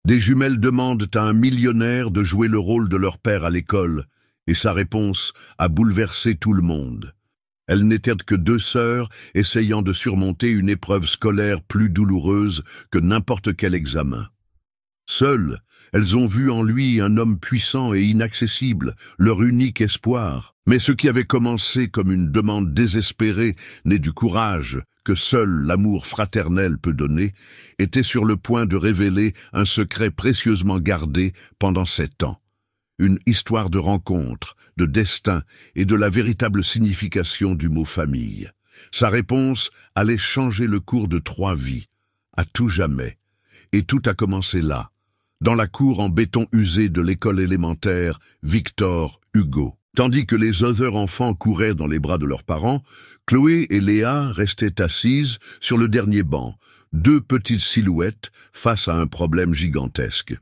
Des jumelles demandent à un millionnaire de jouer le rôle de leur père à l'école, et sa réponse a bouleversé tout le monde. Elles n'étaient que deux sœurs essayant de surmonter une épreuve scolaire plus douloureuse que n'importe quel examen. Seules, elles ont vu en lui un homme puissant et inaccessible, leur unique espoir. Mais ce qui avait commencé comme une demande désespérée, née du courage que seul l'amour fraternel peut donner, était sur le point de révéler un secret précieusement gardé pendant 7 ans. Une histoire de rencontre, de destin et de la véritable signification du mot famille. Sa réponse allait changer le cours de 3 vies, à tout jamais. Et tout a commencé là, dans la cour en béton usé de l'école élémentaire Victor Hugo. Tandis que les autres enfants couraient dans les bras de leurs parents, Chloé et Léa restaient assises sur le dernier banc, 2 petites silhouettes face à un problème gigantesque.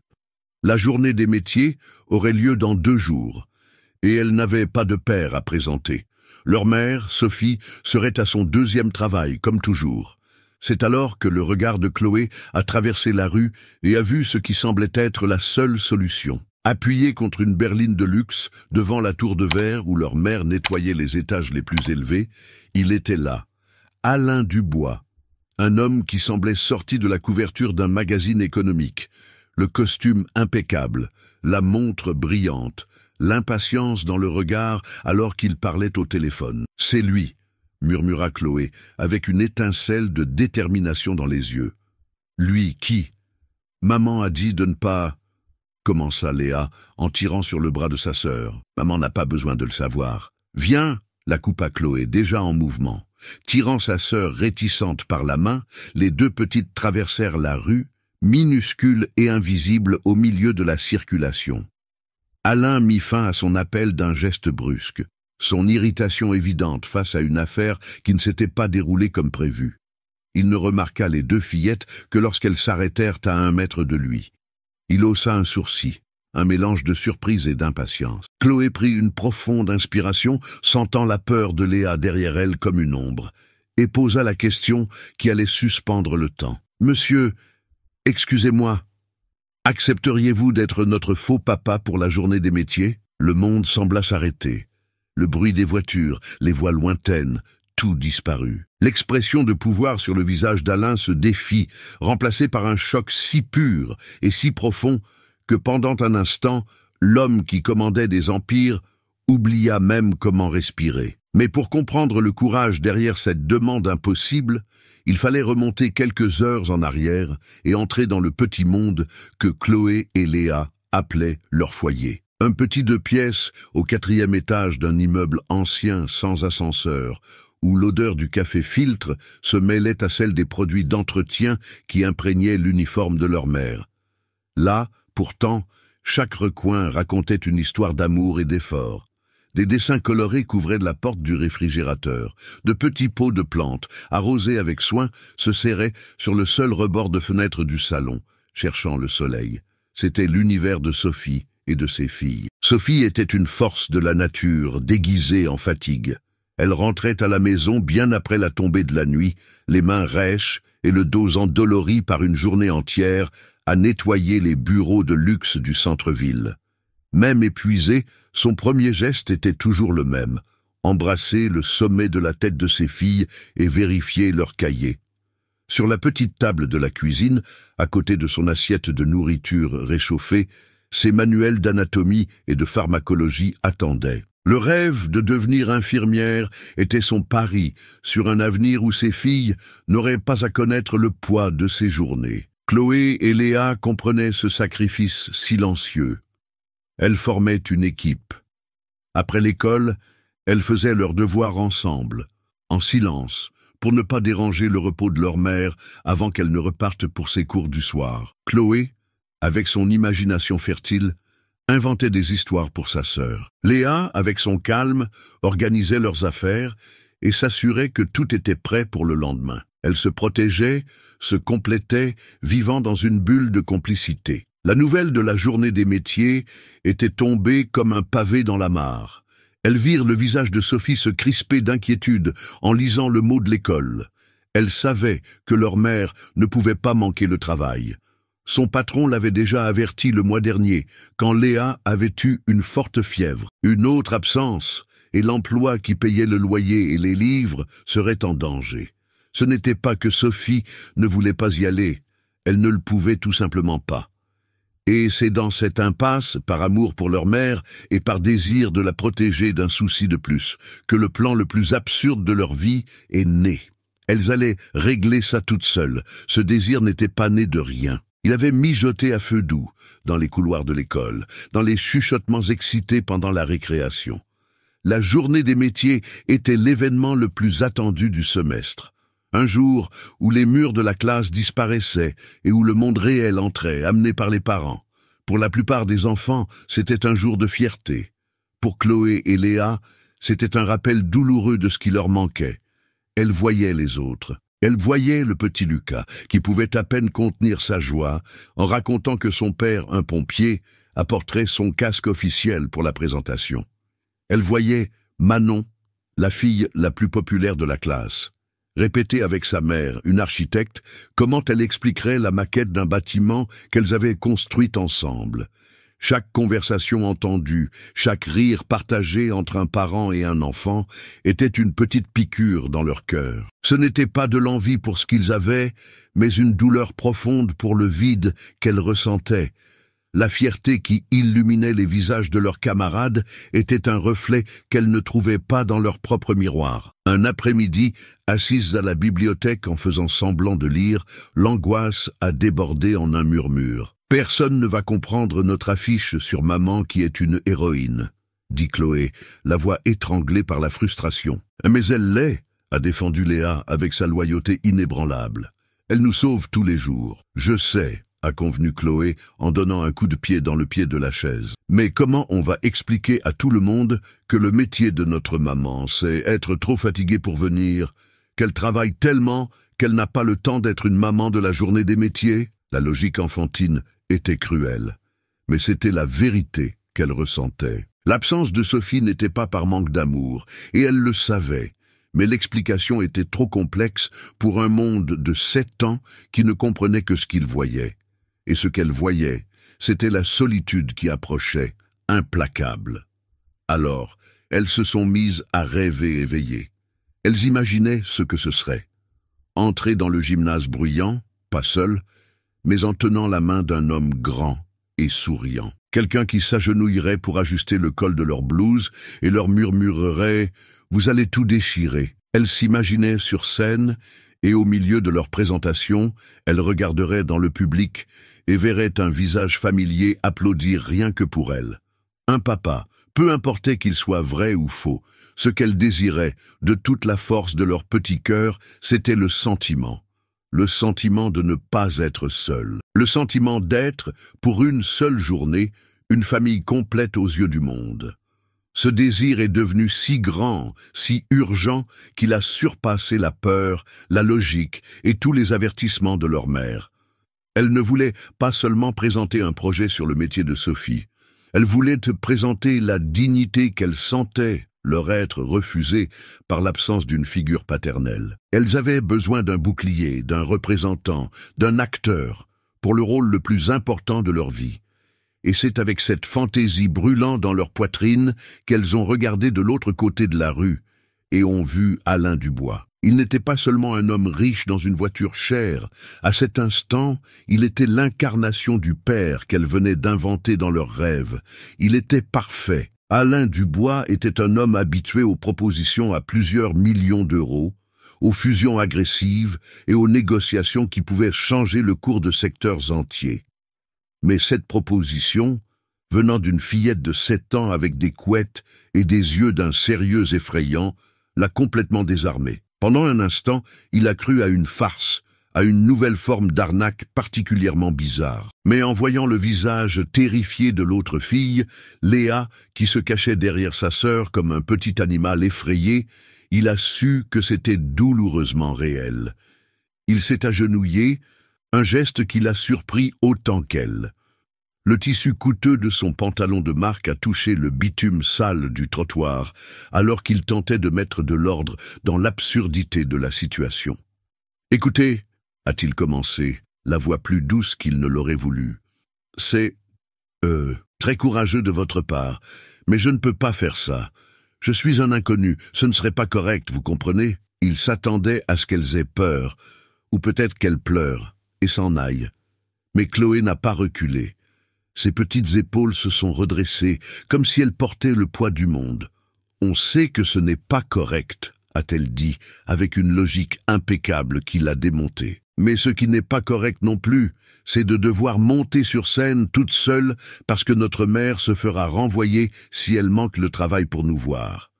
La journée des métiers aurait lieu dans 2 jours, et elles n'avaient pas de père à présenter. Leur mère, Sophie, serait à son 2e travail, comme toujours. C'est alors que le regard de Chloé a traversé la rue et a vu ce qui semblait être la seule solution. Appuyé contre une berline de luxe, devant la tour de verre où leur mère nettoyait les étages les plus élevés, il était là, Alain Dubois, un homme qui semblait sorti de la couverture d'un magazine économique. Le costume impeccable, la montre brillante, l'impatience dans le regard alors qu'il parlait au téléphone. « C'est lui !» murmura Chloé, avec une étincelle de détermination dans les yeux. « Lui, qui ? Maman a dit de ne pas... » commença Léa, en tirant sur le bras de sa sœur. « Maman n'a pas besoin de le savoir. »« Viens !» la coupa Chloé, déjà en mouvement. Tirant sa sœur réticente par la main, les 2 petites traversèrent la rue, minuscules et invisibles au milieu de la circulation. Alain mit fin à son appel d'un geste brusque, son irritation évidente face à une affaire qui ne s'était pas déroulée comme prévu. Il ne remarqua les 2 fillettes que lorsqu'elles s'arrêtèrent à 1 mètre de lui. Il haussa un sourcil, un mélange de surprise et d'impatience. Chloé prit une profonde inspiration, sentant la peur de Léa derrière elle comme une ombre, et posa la question qui allait suspendre le temps. « Monsieur, excusez-moi, accepteriez-vous d'être notre faux papa pour la journée des métiers ?» Le monde sembla s'arrêter. Le bruit des voitures, les voix lointaines, tout disparut. L'expression de pouvoir sur le visage d'Alain se défit, remplacée par un choc si pur et si profond que pendant un instant, l'homme qui commandait des empires oublia même comment respirer. Mais pour comprendre le courage derrière cette demande impossible, il fallait remonter quelques heures en arrière et entrer dans le petit monde que Chloé et Léa appelaient leur foyer. Un petit 2 pièces au 4e étage d'un immeuble ancien sans ascenseur, où l'odeur du café filtre se mêlait à celle des produits d'entretien qui imprégnaient l'uniforme de leur mère. Là, pourtant, chaque recoin racontait une histoire d'amour et d'effort. Des dessins colorés couvraient la porte du réfrigérateur. De petits pots de plantes, arrosés avec soin, se serraient sur le seul rebord de fenêtre du salon, cherchant le soleil. C'était l'univers de Sophie et de ses filles. Sophie était une force de la nature, déguisée en fatigue. Elle rentrait à la maison bien après la tombée de la nuit, les mains rêches et le dos endolori par une journée entière à nettoyer les bureaux de luxe du centre-ville. Même épuisée, son premier geste était toujours le même, embrasser le sommet de la tête de ses filles et vérifier leurs cahiers. Sur la petite table de la cuisine, à côté de son assiette de nourriture réchauffée, ses manuels d'anatomie et de pharmacologie attendaient. Le rêve de devenir infirmière était son pari sur un avenir où ses filles n'auraient pas à connaître le poids de ses journées. Chloé et Léa comprenaient ce sacrifice silencieux. Elles formaient une équipe. Après l'école, elles faisaient leurs devoirs ensemble, en silence, pour ne pas déranger le repos de leur mère avant qu'elle ne reparte pour ses cours du soir. Chloé, avec son imagination fertile, inventait des histoires pour sa sœur. Léa, avec son calme, organisait leurs affaires et s'assurait que tout était prêt pour le lendemain. Elle se protégeait, se complétait, vivant dans une bulle de complicité. La nouvelle de la journée des métiers était tombée comme un pavé dans la mare. Elles virent le visage de Sophie se crisper d'inquiétude en lisant le mot de l'école. Elles savaient que leur mère ne pouvait pas manquer le travail. Son patron l'avait déjà averti le mois dernier, quand Léa avait eu une forte fièvre. Une autre absence, et l'emploi qui payait le loyer et les livres serait en danger. Ce n'était pas que Sophie ne voulait pas y aller, elle ne le pouvait tout simplement pas. Et c'est dans cette impasse, par amour pour leur mère et par désir de la protéger d'un souci de plus, que le plan le plus absurde de leur vie est né. Elles allaient régler ça toutes seules. Ce désir n'était pas né de rien. Il avait mijoté à feu doux, dans les couloirs de l'école, dans les chuchotements excités pendant la récréation. La journée des métiers était l'événement le plus attendu du semestre. Un jour où les murs de la classe disparaissaient et où le monde réel entrait, amené par les parents. Pour la plupart des enfants, c'était un jour de fierté. Pour Chloé et Léa, c'était un rappel douloureux de ce qui leur manquait. Elles voyaient les autres. Elles voyaient le petit Lucas, qui pouvait à peine contenir sa joie en racontant que son père, un pompier, apporterait son casque officiel pour la présentation. Elles voyaient Manon, la fille la plus populaire de la classe, répéter avec sa mère, une architecte, comment elle expliquerait la maquette d'un bâtiment qu'elles avaient construit ensemble. Chaque conversation entendue, chaque rire partagé entre un parent et un enfant était une petite piqûre dans leur cœur. Ce n'était pas de l'envie pour ce qu'ils avaient, mais une douleur profonde pour le vide qu'elles ressentaient. La fierté qui illuminait les visages de leurs camarades était un reflet qu'elles ne trouvaient pas dans leur propre miroir. Un après-midi, assises à la bibliothèque en faisant semblant de lire, l'angoisse a débordé en un murmure. « Personne ne va comprendre notre affiche sur maman qui est une héroïne », dit Chloé, la voix étranglée par la frustration. « Mais elle l'est », a défendu Léa avec sa loyauté inébranlable. « Elle nous sauve tous les jours. »« Je sais », a convenu Chloé en donnant un coup de pied dans le pied de la chaise. « Mais comment on va expliquer à tout le monde que le métier de notre maman, c'est être trop fatiguée pour venir, qu'elle travaille tellement qu'elle n'a pas le temps d'être une maman de la journée des métiers ?» La logique enfantine était cruelle, mais c'était la vérité qu'elle ressentait. L'absence de Sophie n'était pas par manque d'amour, et elle le savait, mais l'explication était trop complexe pour un monde de 7 ans qui ne comprenait que ce qu'il voyait. Et ce qu'elle voyait, c'était la solitude qui approchait, implacable. Alors, elles se sont mises à rêver éveillées. Elles imaginaient ce que ce serait. Entrer dans le gymnase bruyant, pas seule, mais en tenant la main d'un homme grand et souriant. Quelqu'un qui s'agenouillerait pour ajuster le col de leur blouse et leur murmurerait « Vous allez tout déchirer ». Elles s'imaginaient sur scène et au milieu de leur présentation, elles regarderaient dans le public et verraient un visage familier applaudir rien que pour elles. Un papa, peu importait qu'il soit vrai ou faux, ce qu'elles désiraient de toute la force de leur petit cœur, c'était le sentiment. Le sentiment de ne pas être seul. Le sentiment d'être, pour une seule journée, une famille complète aux yeux du monde. Ce désir est devenu si grand, si urgent, qu'il a surpassé la peur, la logique et tous les avertissements de leur mère. Elle ne voulait pas seulement présenter un projet sur le métier de Sophie. Elle voulait présenter la dignité qu'elle sentait leur être refusé par l'absence d'une figure paternelle. Elles avaient besoin d'un bouclier, d'un représentant, d'un acteur, pour le rôle le plus important de leur vie. Et c'est avec cette fantaisie brûlant dans leur poitrine qu'elles ont regardé de l'autre côté de la rue et ont vu Alain Dubois. Il n'était pas seulement un homme riche dans une voiture chère. À cet instant, il était l'incarnation du père qu'elles venaient d'inventer dans leurs rêves. Il était parfait. Alain Dubois était un homme habitué aux propositions à plusieurs millions d'euros, aux fusions agressives et aux négociations qui pouvaient changer le cours de secteurs entiers. Mais cette proposition, venant d'une fillette de 7 ans avec des couettes et des yeux d'un sérieux effrayant, l'a complètement désarmé. Pendant un instant, il a cru à une farce, à une nouvelle forme d'arnaque particulièrement bizarre. Mais en voyant le visage terrifié de l'autre fille, Léa, qui se cachait derrière sa sœur comme un petit animal effrayé, il a su que c'était douloureusement réel. Il s'est agenouillé, un geste qui l'a surpris autant qu'elle. Le tissu coûteux de son pantalon de marque a touché le bitume sale du trottoir, alors qu'il tentait de mettre de l'ordre dans l'absurdité de la situation. « Écoutez », a-t-il commencé, la voix plus douce qu'il ne l'aurait voulu. « C'est, très courageux de votre part, mais je ne peux pas faire ça. Je suis un inconnu, ce ne serait pas correct, vous comprenez ?» Il s'attendait à ce qu'elles aient peur, ou peut-être qu'elles pleurent, et s'en aillent. Mais Chloé n'a pas reculé. Ses petites épaules se sont redressées, comme si elle portait le poids du monde. « On sait que ce n'est pas correct », a-t-elle dit, avec une logique impeccable qui l'a démontée. Mais ce qui n'est pas correct non plus, c'est de devoir monter sur scène toute seule parce que notre mère se fera renvoyer si elle manque le travail pour nous voir.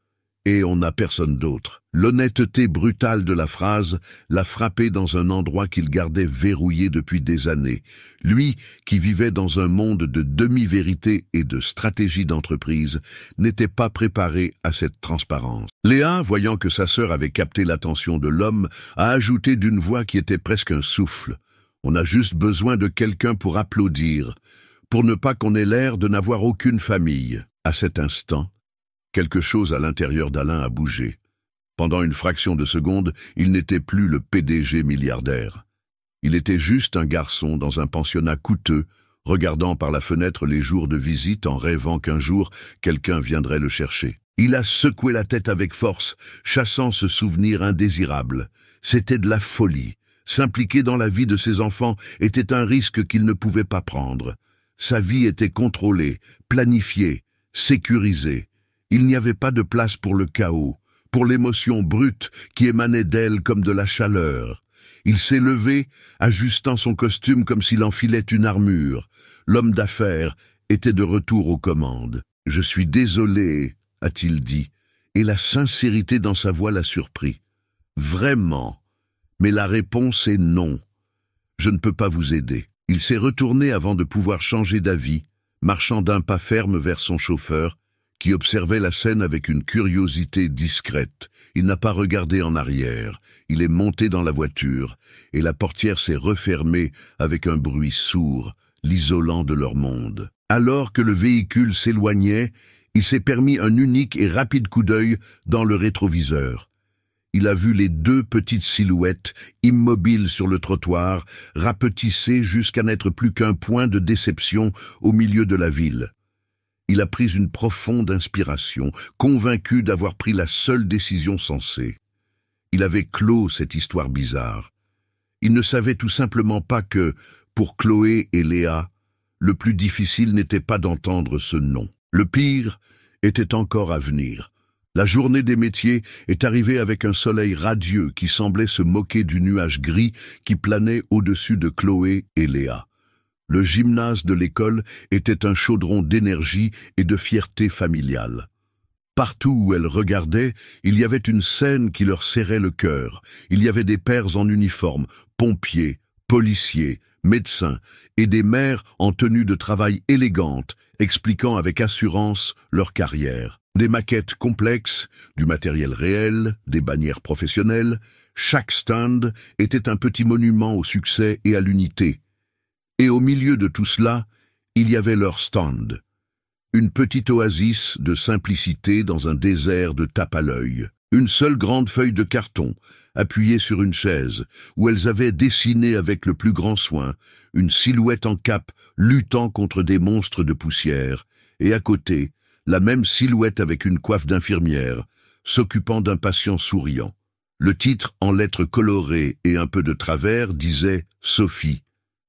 Et on n'a personne d'autre. L'honnêteté brutale de la phrase l'a frappé dans un endroit qu'il gardait verrouillé depuis des années. Lui, qui vivait dans un monde de demi-vérité et de stratégie d'entreprise, n'était pas préparé à cette transparence. Léa, voyant que sa sœur avait capté l'attention de l'homme, a ajouté d'une voix qui était presque un souffle. « On a juste besoin de quelqu'un pour applaudir, pour ne pas qu'on ait l'air de n'avoir aucune famille. » À cet instant, quelque chose à l'intérieur d'Alain a bougé. Pendant une fraction de seconde, il n'était plus le PDG milliardaire. Il était juste un garçon dans un pensionnat coûteux, regardant par la fenêtre les jours de visite en rêvant qu'un jour, quelqu'un viendrait le chercher. Il a secoué la tête avec force, chassant ce souvenir indésirable. C'était de la folie. S'impliquer dans la vie de ses enfants était un risque qu'il ne pouvait pas prendre. Sa vie était contrôlée, planifiée, sécurisée. Il n'y avait pas de place pour le chaos, pour l'émotion brute qui émanait d'elle comme de la chaleur. Il s'est levé, ajustant son costume comme s'il enfilait une armure. L'homme d'affaires était de retour aux commandes. « Je suis désolé », a-t-il dit, et la sincérité dans sa voix l'a surpris. « Vraiment ?» Mais la réponse est non. Je ne peux pas vous aider. Il s'est retourné avant de pouvoir changer d'avis, marchant d'un pas ferme vers son chauffeur, qui observait la scène avec une curiosité discrète. Il n'a pas regardé en arrière. Il est monté dans la voiture, et la portière s'est refermée avec un bruit sourd, l'isolant de leur monde. Alors que le véhicule s'éloignait, il s'est permis un unique et rapide coup d'œil dans le rétroviseur. Il a vu les deux petites silhouettes, immobiles sur le trottoir, rapetissées jusqu'à n'être plus qu'un point de déception au milieu de la ville. Il a pris une profonde inspiration, convaincu d'avoir pris la seule décision sensée. Il avait clos cette histoire bizarre. Il ne savait tout simplement pas que, pour Chloé et Léa, le plus difficile n'était pas d'entendre ce nom. Le pire était encore à venir. La journée des métiers est arrivée avec un soleil radieux qui semblait se moquer du nuage gris qui planait au-dessus de Chloé et Léa. Le gymnase de l'école était un chaudron d'énergie et de fierté familiale. Partout où elles regardaient, il y avait une scène qui leur serrait le cœur. Il y avait des pères en uniforme, pompiers, policiers, médecins et des mères en tenue de travail élégante, expliquant avec assurance leur carrière. Des maquettes complexes, du matériel réel, des bannières professionnelles, chaque stand était un petit monument au succès et à l'unité. Et au milieu de tout cela, il y avait leur stand. Une petite oasis de simplicité dans un désert de tape à l'œil. Une seule grande feuille de carton, appuyée sur une chaise, où elles avaient dessiné avec le plus grand soin une silhouette en cape luttant contre des monstres de poussière, et à côté, la même silhouette avec une coiffe d'infirmière, s'occupant d'un patient souriant. Le titre, en lettres colorées et un peu de travers, disait « Sophie,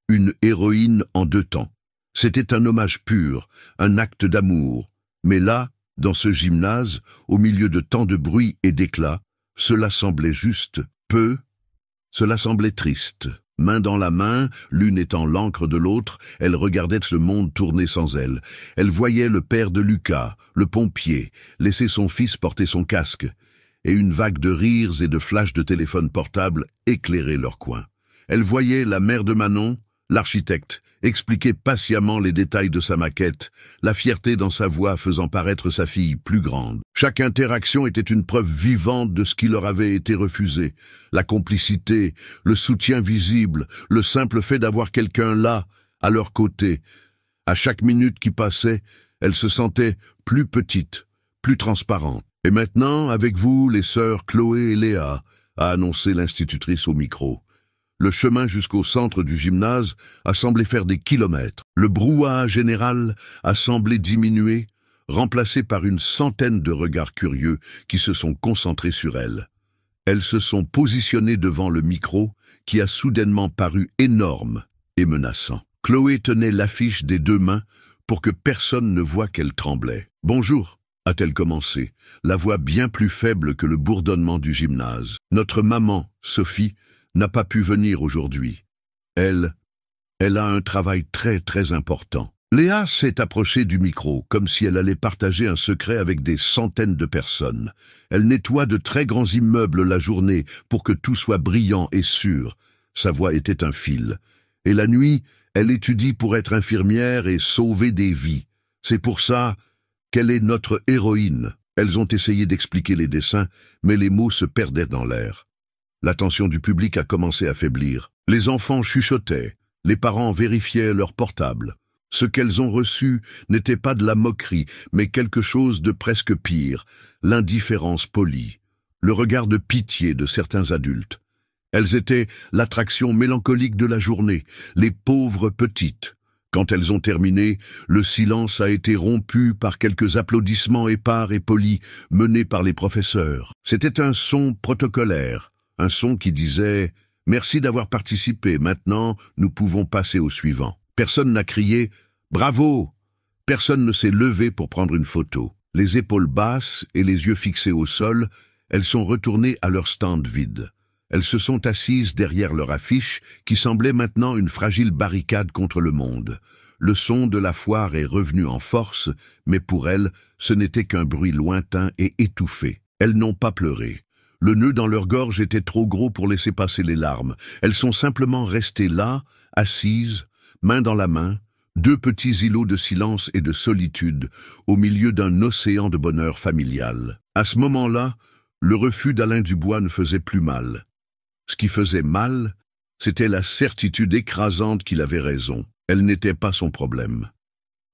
une héroïne en deux temps ». C'était un hommage pur, un acte d'amour. Mais là, dans ce gymnase, au milieu de tant de bruit et d'éclat, cela semblait juste peu, cela semblait triste. Main dans la main, l'une étant l'encre de l'autre, elle regardait le monde tourner sans elle. Elle voyait le père de Lucas, le pompier, laisser son fils porter son casque, et une vague de rires et de flashs de téléphone portable éclairait leur coin. Elle voyait la mère de Manon, l'architecte, expliquer patiemment les détails de sa maquette, la fierté dans sa voix faisant paraître sa fille plus grande. Chaque interaction était une preuve vivante de ce qui leur avait été refusé. La complicité, le soutien visible, le simple fait d'avoir quelqu'un là, à leur côté. À chaque minute qui passait, elle se sentait plus petite, plus transparente. « Et maintenant, avec vous, les sœurs Chloé et Léa », a annoncé l'institutrice au micro. Le chemin jusqu'au centre du gymnase a semblé faire des kilomètres. Le brouhaha général a semblé diminuer, remplacé par une centaine de regards curieux qui se sont concentrés sur elle. Elles se sont positionnées devant le micro, qui a soudainement paru énorme et menaçant. Chloé tenait l'affiche des deux mains pour que personne ne voie qu'elle tremblait. « Bonjour », a-t-elle commencé, la voix bien plus faible que le bourdonnement du gymnase. « Notre maman, Sophie, n'a pas pu venir aujourd'hui. Elle a un travail très important. » Léa s'est approchée du micro, comme si elle allait partager un secret avec des centaines de personnes. Elle nettoie de très grands immeubles la journée pour que tout soit brillant et sûr. Sa voix était un fil. Et la nuit, elle étudie pour être infirmière et sauver des vies. C'est pour ça qu'elle est notre héroïne. Elles ont essayé d'expliquer les dessins, mais les mots se perdaient dans l'air. L'attention du public a commencé à faiblir. Les enfants chuchotaient, les parents vérifiaient leur portable. Ce qu'elles ont reçu n'était pas de la moquerie, mais quelque chose de presque pire, l'indifférence polie, le regard de pitié de certains adultes. Elles étaient l'attraction mélancolique de la journée, les pauvres petites. Quand elles ont terminé, le silence a été rompu par quelques applaudissements épars et polis menés par les professeurs. C'était un son protocolaire, un son qui disait « Merci d'avoir participé, maintenant nous pouvons passer au suivant ». Personne n'a crié « Bravo !» Personne ne s'est levé pour prendre une photo. Les épaules basses et les yeux fixés au sol, elles sont retournées à leur stand vide. Elles se sont assises derrière leur affiche, qui semblait maintenant une fragile barricade contre le monde. Le son de la foire est revenu en force, mais pour elles, ce n'était qu'un bruit lointain et étouffé. Elles n'ont pas pleuré. Le nœud dans leur gorge était trop gros pour laisser passer les larmes. Elles sont simplement restées là, assises, main dans la main, deux petits îlots de silence et de solitude, au milieu d'un océan de bonheur familial. À ce moment-là, le refus d'Alain Dubois ne faisait plus mal. Ce qui faisait mal, c'était la certitude écrasante qu'il avait raison. Elle n'était pas son problème.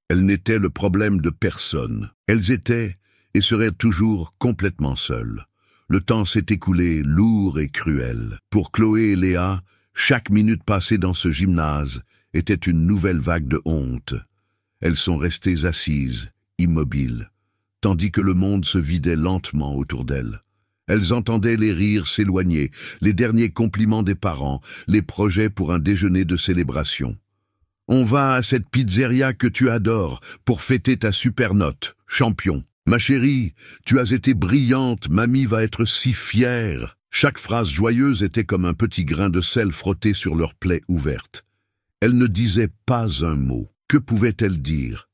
Elle n'était le problème de personne. Elles étaient et seraient toujours complètement seules. Le temps s'est écoulé lourd et cruel. Pour Chloé et Léa, chaque minute passée dans ce gymnase était une nouvelle vague de honte. Elles sont restées assises, immobiles, tandis que le monde se vidait lentement autour d'elles. Elles entendaient les rires s'éloigner, les derniers compliments des parents, les projets pour un déjeuner de célébration. « On va à cette pizzeria que tu adores pour fêter ta super note, champion. Ma chérie, tu as été brillante, mamie va être si fière. » Chaque phrase joyeuse était comme un petit grain de sel frotté sur leur plaie ouverte. Elles ne disaient pas un mot. Que pouvaient-elles dire?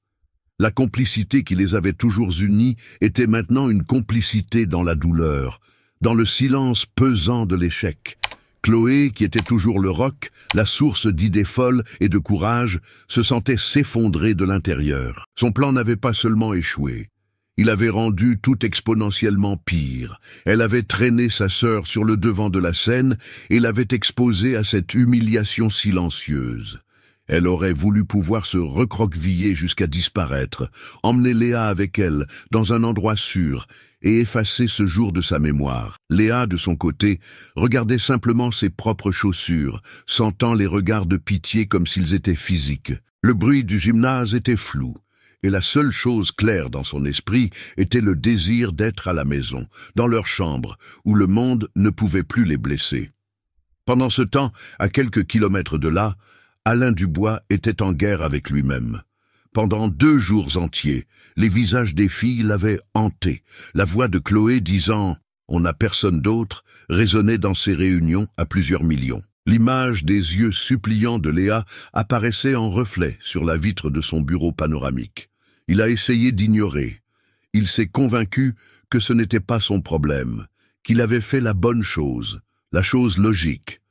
La complicité qui les avait toujours unies était maintenant une complicité dans la douleur, dans le silence pesant de l'échec. Chloé, qui était toujours le roc, la source d'idées folles et de courage, se sentait s'effondrer de l'intérieur. Son plan n'avait pas seulement échoué. Il avait rendu tout exponentiellement pire. Elle avait traîné sa sœur sur le devant de la scène et l'avait exposée à cette humiliation silencieuse. Elle aurait voulu pouvoir se recroqueviller jusqu'à disparaître, emmener Léa avec elle dans un endroit sûr et effacer ce jour de sa mémoire. Léa, de son côté, regardait simplement ses propres chaussures, sentant les regards de pitié comme s'ils étaient physiques. Le bruit du gymnase était flou, et la seule chose claire dans son esprit était le désir d'être à la maison, dans leur chambre, où le monde ne pouvait plus les blesser. Pendant ce temps, à quelques kilomètres de là, Alain Dubois était en guerre avec lui-même. Pendant 2 jours entiers, les visages des filles l'avaient hanté. La voix de Chloé disant « On n'a personne d'autre » résonnait dans ces réunions à plusieurs millions. L'image des yeux suppliants de Léa apparaissait en reflet sur la vitre de son bureau panoramique. Il a essayé d'ignorer. Il s'est convaincu que ce n'était pas son problème, qu'il avait fait la bonne chose, la chose logique.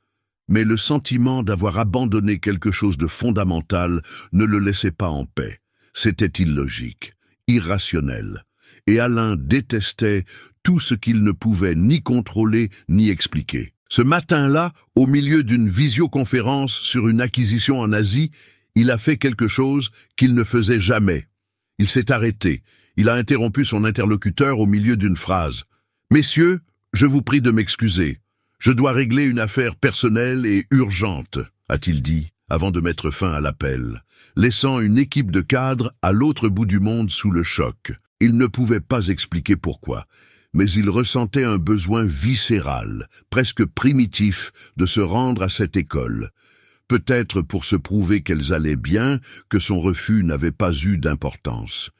Mais le sentiment d'avoir abandonné quelque chose de fondamental ne le laissait pas en paix. C'était illogique, irrationnel. Et Alain détestait tout ce qu'il ne pouvait ni contrôler ni expliquer. Ce matin-là, au milieu d'une visioconférence sur une acquisition en Asie, il a fait quelque chose qu'il ne faisait jamais. Il s'est arrêté. Il a interrompu son interlocuteur au milieu d'une phrase. « Messieurs, je vous prie de m'excuser. Je dois régler une affaire personnelle et urgente, a-t-il dit, avant de mettre fin à l'appel, laissant une équipe de cadres à l'autre bout du monde sous le choc. Il ne pouvait pas expliquer pourquoi, mais il ressentait un besoin viscéral, presque primitif, de se rendre à cette école. Peut-être pour se prouver qu'elles allaient bien, que son refus n'avait pas eu d'importance.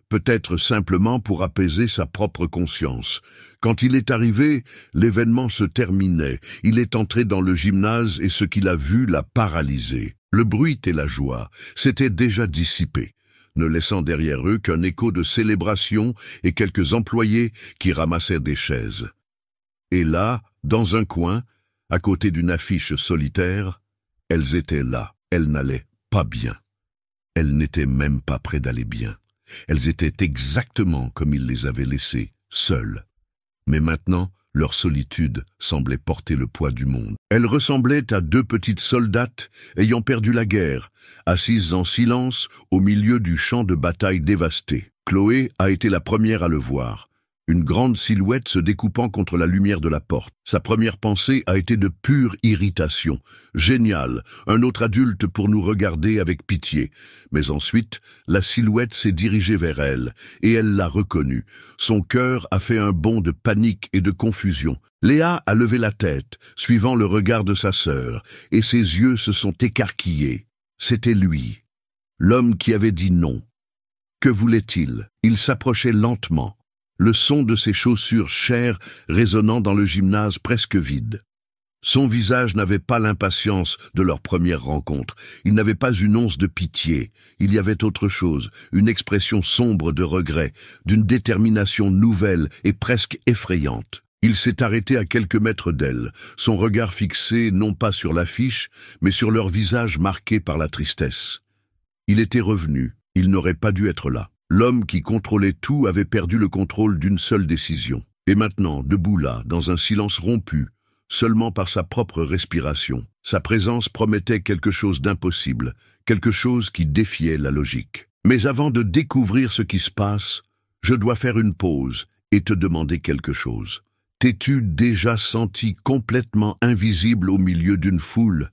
Peut-être simplement pour apaiser sa propre conscience. Quand il est arrivé, l'événement se terminait. Il est entré dans le gymnase et ce qu'il a vu l'a paralysé. Le bruit et la joie s'étaient déjà dissipés, ne laissant derrière eux qu'un écho de célébration et quelques employés qui ramassaient des chaises. Et là, dans un coin, à côté d'une affiche solitaire, elles étaient là. Elles n'allaient pas bien. Elles n'étaient même pas près d'aller bien. Elles étaient exactement comme il les avait laissées, seules. Mais maintenant, leur solitude semblait porter le poids du monde. Elles ressemblaient à deux petites soldates ayant perdu la guerre, assises en silence au milieu du champ de bataille dévasté. Chloé a été la première à le voir. Une grande silhouette se découpant contre la lumière de la porte. Sa première pensée a été de pure irritation. Génial, un autre adulte pour nous regarder avec pitié. Mais ensuite, la silhouette s'est dirigée vers elle, et elle l'a reconnue. Son cœur a fait un bond de panique et de confusion. Léa a levé la tête, suivant le regard de sa sœur, et ses yeux se sont écarquillés. C'était lui, l'homme qui avait dit non. Que voulait-il? Il s'approchait lentement. Le son de ses chaussures chères résonnant dans le gymnase presque vide. Son visage n'avait pas l'impatience de leur première rencontre. Il n'avait pas une once de pitié. Il y avait autre chose, une expression sombre de regret, d'une détermination nouvelle et presque effrayante. Il s'est arrêté à quelques mètres d'elle, son regard fixé non pas sur l'affiche, mais sur leur visage marqué par la tristesse. Il était revenu, il n'aurait pas dû être là. L'homme qui contrôlait tout avait perdu le contrôle d'une seule décision. Et maintenant, debout là, dans un silence rompu, seulement par sa propre respiration, sa présence promettait quelque chose d'impossible, quelque chose qui défiait la logique. Mais avant de découvrir ce qui se passe, je dois faire une pause et te demander quelque chose. T'es-tu déjà senti complètement invisible au milieu d'une foule ?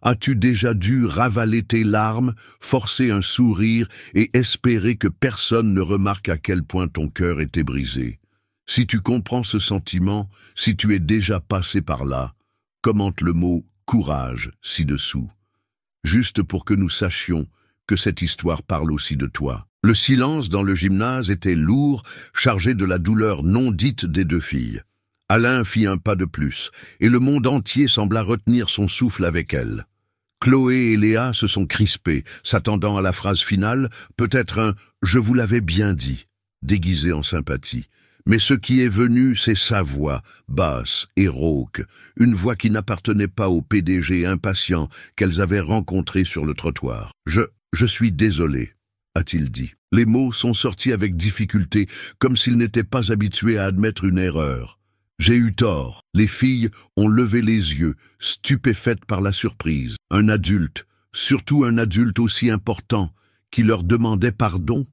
As-tu déjà dû ravaler tes larmes, forcer un sourire et espérer que personne ne remarque à quel point ton cœur était brisé? Si tu comprends ce sentiment, si tu es déjà passé par là, commente le mot « courage » ci-dessous, juste pour que nous sachions que cette histoire parle aussi de toi. Le silence dans le gymnase était lourd, chargé de la douleur non dite des deux filles. Alain fit un pas de plus, et le monde entier sembla retenir son souffle avec elle. Chloé et Léa se sont crispées, s'attendant à la phrase finale, peut-être un « je vous l'avais bien dit », déguisé en sympathie. Mais ce qui est venu, c'est sa voix, basse et rauque, une voix qui n'appartenait pas au PDG impatient qu'elles avaient rencontré sur le trottoir. « Je suis désolé », a-t-il dit. Les mots sont sortis avec difficulté, comme s'il n'était pas habitué à admettre une erreur. J'ai eu tort. Les filles ont levé les yeux, stupéfaites par la surprise. Un adulte, surtout un adulte aussi important, qui leur demandait pardon.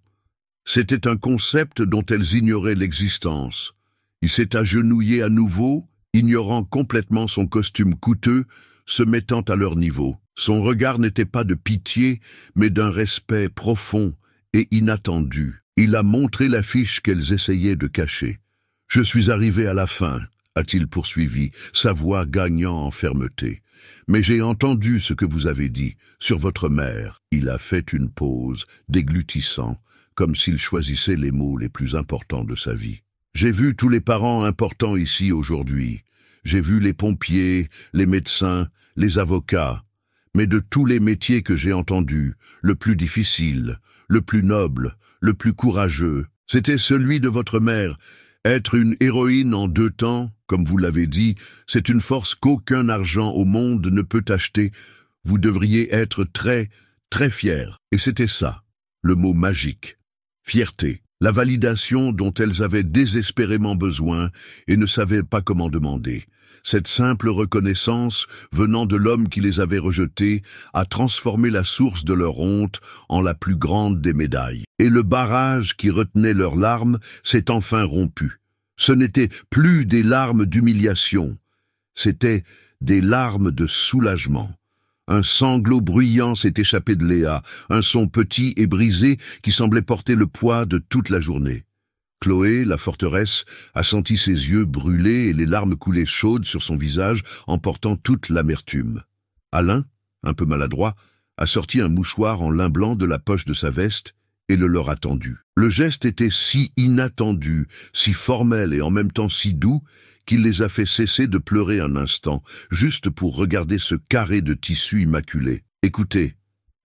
C'était un concept dont elles ignoraient l'existence. Il s'est agenouillé à nouveau, ignorant complètement son costume coûteux, se mettant à leur niveau. Son regard n'était pas de pitié, mais d'un respect profond et inattendu. Il a montré l'affiche qu'elles essayaient de cacher. « Je suis arrivé à la fin », a-t-il poursuivi, sa voix gagnant en fermeté. « Mais j'ai entendu ce que vous avez dit sur votre mère. » Il a fait une pause, déglutissant, comme s'il choisissait les mots les plus importants de sa vie. « J'ai vu tous les parents importants ici aujourd'hui. J'ai vu les pompiers, les médecins, les avocats. Mais de tous les métiers que j'ai entendus, le plus difficile, le plus noble, le plus courageux, c'était celui de votre mère. Être une héroïne en 2 temps, comme vous l'avez dit, c'est une force qu'aucun argent au monde ne peut acheter. Vous devriez être très, très fiers. Et c'était ça, le mot magique. Fierté, la validation dont elles avaient désespérément besoin et ne savaient pas comment demander. Cette simple reconnaissance, venant de l'homme qui les avait rejetées, a transformé la source de leur honte en la plus grande des médailles. Et le barrage qui retenait leurs larmes s'est enfin rompu. Ce n'étaient plus des larmes d'humiliation, C'étaient des larmes de soulagement. Un sanglot bruyant s'est échappé de Léa, un son petit et brisé qui semblait porter le poids de toute la journée. Chloé, la forteresse, a senti ses yeux brûler et les larmes couler chaudes sur son visage, emportant toute l'amertume. Alain, un peu maladroit, a sorti un mouchoir en lin blanc de la poche de sa veste et le leur a tendu. Le geste était si inattendu, si formel et en même temps si doux, qu'il les a fait cesser de pleurer un instant, juste pour regarder ce carré de tissu immaculé. « Écoutez »,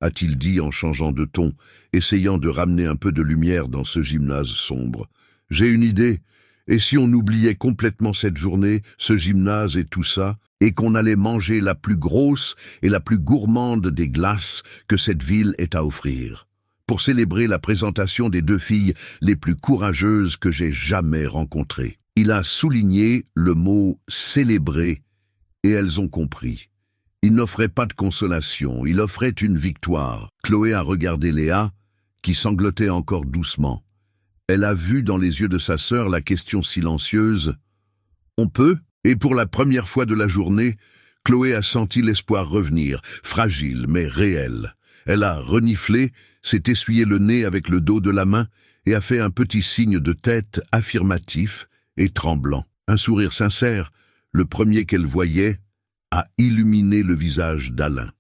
a-t-il dit en changeant de ton, essayant de ramener un peu de lumière dans ce gymnase sombre. « J'ai une idée, et si on oubliait complètement cette journée, ce gymnase et tout ça, et qu'on allait manger la plus grosse et la plus gourmande des glaces que cette ville ait à offrir, pour célébrer la présentation des 2 filles les plus courageuses que j'ai jamais rencontrées. » Il a souligné le mot « célébrer » et elles ont compris. Il n'offrait pas de consolation, il offrait une victoire. Chloé a regardé Léa, qui sanglotait encore doucement. Elle a vu dans les yeux de sa sœur la question silencieuse « On peut ?» Et pour la première fois de la journée, Chloé a senti l'espoir revenir, fragile mais réel. Elle a reniflé, s'est essuyé le nez avec le dos de la main et a fait un petit signe de tête affirmatif et tremblant. Un sourire sincère, le premier qu'elle voyait, a illuminé le visage d'Alain.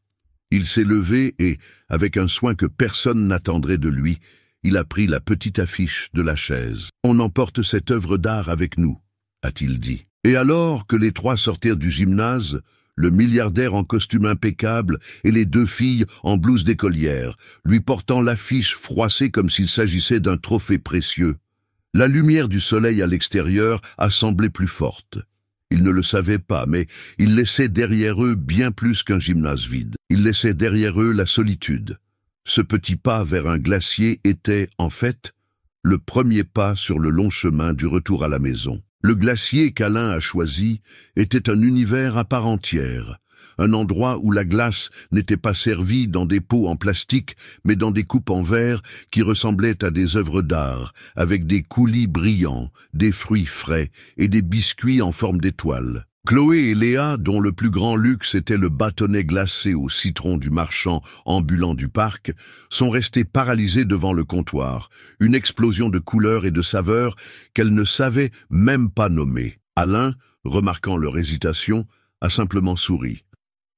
Il s'est levé et, avec un soin que personne n'attendrait de lui, il a pris la petite affiche de la chaise. « On emporte cette œuvre d'art avec nous », a-t-il dit. Et alors que les 3 sortirent du gymnase, le milliardaire en costume impeccable et les 2 filles en blouse d'écolière, lui portant l'affiche froissée comme s'il s'agissait d'un trophée précieux, la lumière du soleil à l'extérieur a semblé plus forte. Ils ne le savaient pas, mais ils laissaient derrière eux bien plus qu'un gymnase vide. Ils laissaient derrière eux la solitude. Ce petit pas vers un glacier était, en fait, le premier pas sur le long chemin du retour à la maison. Le glacier qu'Alain a choisi était un univers à part entière. Un endroit où la glace n'était pas servie dans des pots en plastique, mais dans des coupes en verre qui ressemblaient à des œuvres d'art, avec des coulis brillants, des fruits frais et des biscuits en forme d'étoiles. Chloé et Léa, dont le plus grand luxe était le bâtonnet glacé au citron du marchand ambulant du parc, sont restées paralysées devant le comptoir, une explosion de couleurs et de saveurs qu'elles ne savaient même pas nommer. Alain, remarquant leur hésitation, a simplement souri.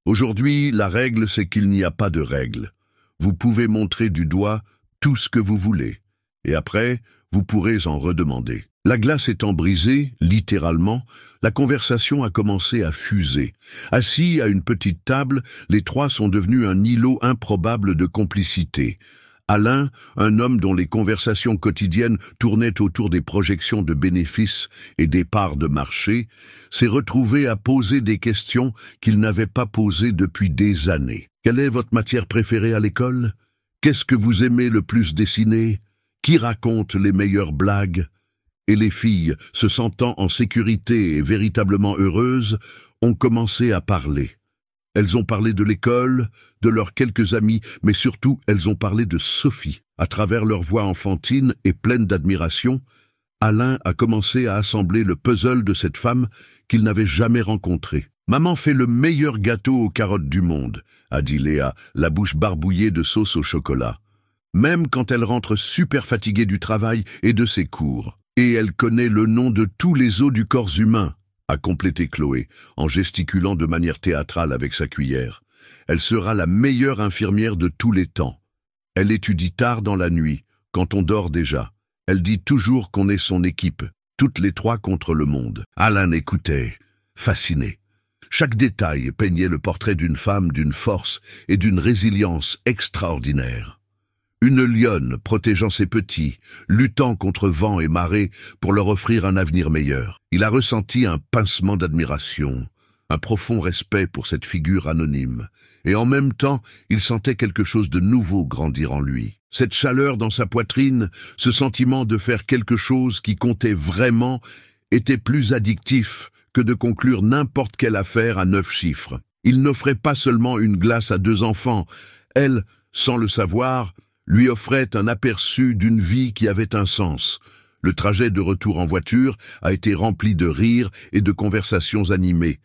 Aujourd'hui, la règle, c'est qu'il n'y a pas de règle. Vous pouvez montrer du doigt tout ce que vous voulez, et après, vous pourrez en redemander. La glace étant brisée, littéralement, la conversation a commencé à fuser. Assis à une petite table, les 3 sont devenus un îlot improbable de complicité. Alain, un homme dont les conversations quotidiennes tournaient autour des projections de bénéfices et des parts de marché, s'est retrouvé à poser des questions qu'il n'avait pas posées depuis des années. Quelle est votre matière préférée à l'école? Qu'est-ce que vous aimez le plus dessiner? Qui raconte les meilleures blagues? Et les filles, se sentant en sécurité et véritablement heureuses, ont commencé à parler. Elles ont parlé de l'école, de leurs quelques amis, mais surtout elles ont parlé de Sophie. À travers leur voix enfantine et pleine d'admiration, Alain a commencé à assembler le puzzle de cette femme qu'il n'avait jamais rencontrée. « Maman fait le meilleur gâteau aux carottes du monde », a dit Léa, la bouche barbouillée de sauce au chocolat. Même quand elle rentre super fatiguée du travail et de ses cours. Et elle connaît le nom de tous les os du corps humain, a complété Chloé, en gesticulant de manière théâtrale avec sa cuillère. Elle sera la meilleure infirmière de tous les temps. Elle étudie tard dans la nuit, quand on dort déjà. Elle dit toujours qu'on est son équipe, toutes les 3 contre le monde. Alain écoutait, fasciné. Chaque détail peignait le portrait d'une femme d'une force et d'une résilience extraordinaire. Une lionne protégeant ses petits, luttant contre vent et marée pour leur offrir un avenir meilleur. Il a ressenti un pincement d'admiration, un profond respect pour cette figure anonyme, et en même temps, il sentait quelque chose de nouveau grandir en lui. Cette chaleur dans sa poitrine, ce sentiment de faire quelque chose qui comptait vraiment, était plus addictif que de conclure n'importe quelle affaire à 9 chiffres. Il n'offrait pas seulement une glace à 2 enfants, elle, sans le savoir, lui offrait un aperçu d'une vie qui avait un sens. Le trajet de retour en voiture a été rempli de rires et de conversations animées.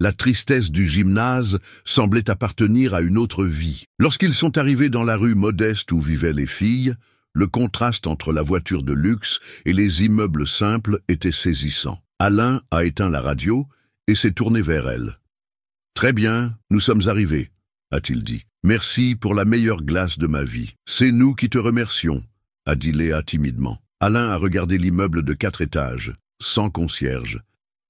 La tristesse du gymnase semblait appartenir à une autre vie. Lorsqu'ils sont arrivés dans la rue modeste où vivaient les filles, le contraste entre la voiture de luxe et les immeubles simples était saisissant. Alain a éteint la radio et s'est tourné vers elle. « Très bien, nous sommes arrivés, » a-t-il dit. « Merci pour la meilleure glace de ma vie. C'est nous qui te remercions, » a dit Léa timidement. Alain a regardé l'immeuble de 4 étages, sans concierge,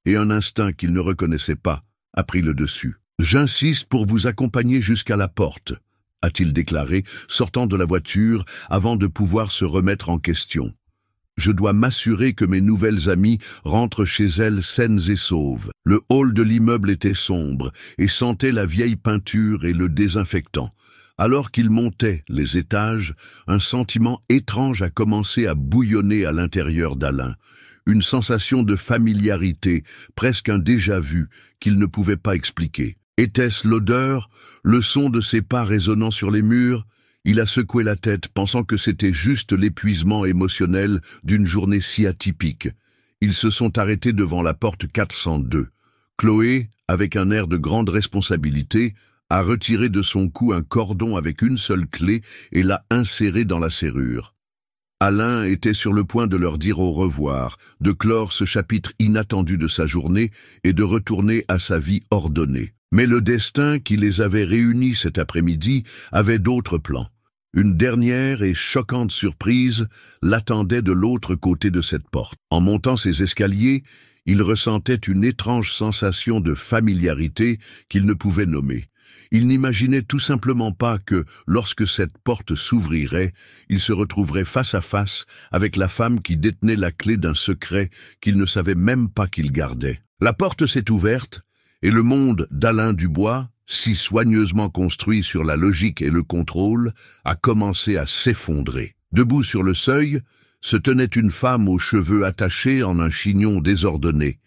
et un instinct qu'il ne reconnaissait pas a pris le dessus. « J'insiste pour vous accompagner jusqu'à la porte, » a-t-il déclaré, sortant de la voiture avant de pouvoir se remettre en question. « Je dois m'assurer que mes nouvelles amies rentrent chez elles saines et sauves. » Le hall de l'immeuble était sombre et sentait la vieille peinture et le désinfectant. Alors qu'il montait les étages, un sentiment étrange a commencé à bouillonner à l'intérieur d'Alain. Une sensation de familiarité, presque un déjà-vu, qu'il ne pouvait pas expliquer. Était-ce l'odeur, le son de ses pas résonnant sur les murs? Il a secoué la tête, pensant que c'était juste l'épuisement émotionnel d'une journée si atypique. Ils se sont arrêtés devant la porte 402. Chloé, avec un air de grande responsabilité, a retiré de son cou un cordon avec une seule clé et l'a inséré dans la serrure. Alain était sur le point de leur dire au revoir, de clore ce chapitre inattendu de sa journée et de retourner à sa vie ordonnée. Mais le destin qui les avait réunis cet après-midi avait d'autres plans. Une dernière et choquante surprise l'attendait de l'autre côté de cette porte. En montant ces escaliers, il ressentait une étrange sensation de familiarité qu'il ne pouvait nommer. Il n'imaginait tout simplement pas que, lorsque cette porte s'ouvrirait, il se retrouverait face à face avec la femme qui détenait la clé d'un secret qu'il ne savait même pas qu'il gardait. La porte s'est ouverte, et le monde d'Alain Dubois, si soigneusement construit sur la logique et le contrôle, a commencé à s'effondrer. Debout sur le seuil, se tenait une femme aux cheveux attachés en un chignon désordonné,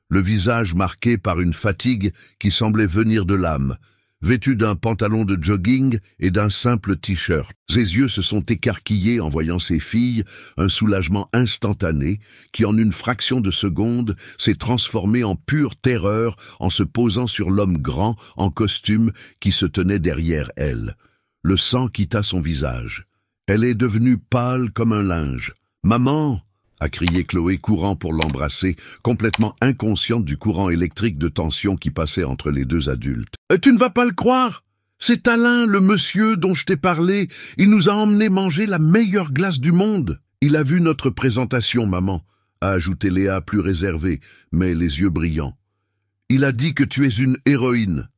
le visage marqué par une fatigue qui semblait venir de l'âme, vêtue d'un pantalon de jogging et d'un simple t-shirt. Ses yeux se sont écarquillés en voyant ses filles, un soulagement instantané qui, en une fraction de seconde, s'est transformé en pure terreur en se posant sur l'homme grand en costume qui se tenait derrière elle. Le sang quitta son visage. Elle est devenue pâle comme un linge. « Maman !» a crié Chloé, courant pour l'embrasser, complètement inconsciente du courant électrique de tension qui passait entre les deux adultes. « Tu ne vas pas le croire! C'est Alain, le monsieur dont je t'ai parlé. Il nous a emmenés manger la meilleure glace du monde. Il a vu notre présentation, maman, » a ajouté Léa, plus réservée, mais les yeux brillants. « Il a dit que tu es une héroïne. »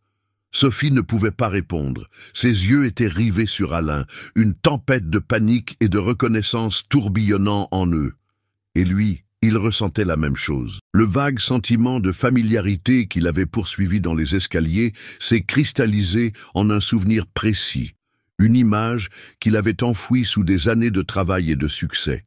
Sophie ne pouvait pas répondre. Ses yeux étaient rivés sur Alain, une tempête de panique et de reconnaissance tourbillonnant en eux. Et lui, il ressentait la même chose. Le vague sentiment de familiarité qu'il avait poursuivi dans les escaliers s'est cristallisé en un souvenir précis, une image qu'il avait enfouie sous des années de travail et de succès.